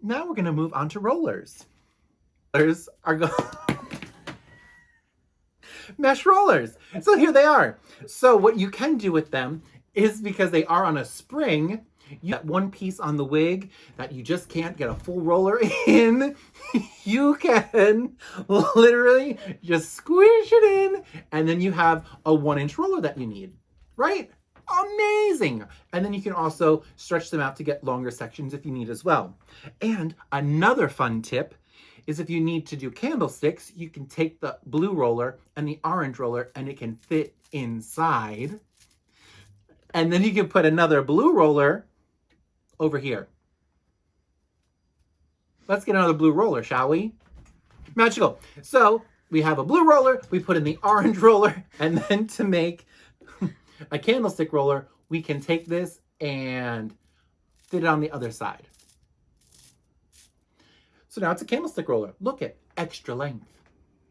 Now we're gonna move on to rollers. Rollers are mesh rollers. So here they are. So what you can do with them is, because they are on a spring, you got one piece on the wig that you just can't get a full roller in. You can literally just squish it in, and then you have a 1-inch roller that you need, right? Amazing. And then you can also stretch them out to get longer sections if you need as well. And another fun tip is, if you need to do candlesticks, you can take the blue roller and the orange roller and it can fit inside. And then you can put another blue roller over here. Let's get another blue roller, shall we? Magical. So we have a blue roller, we put in the orange roller, and then to make a candlestick roller, we can take this and fit it on the other side. So now it's a candlestick roller. Look at extra length.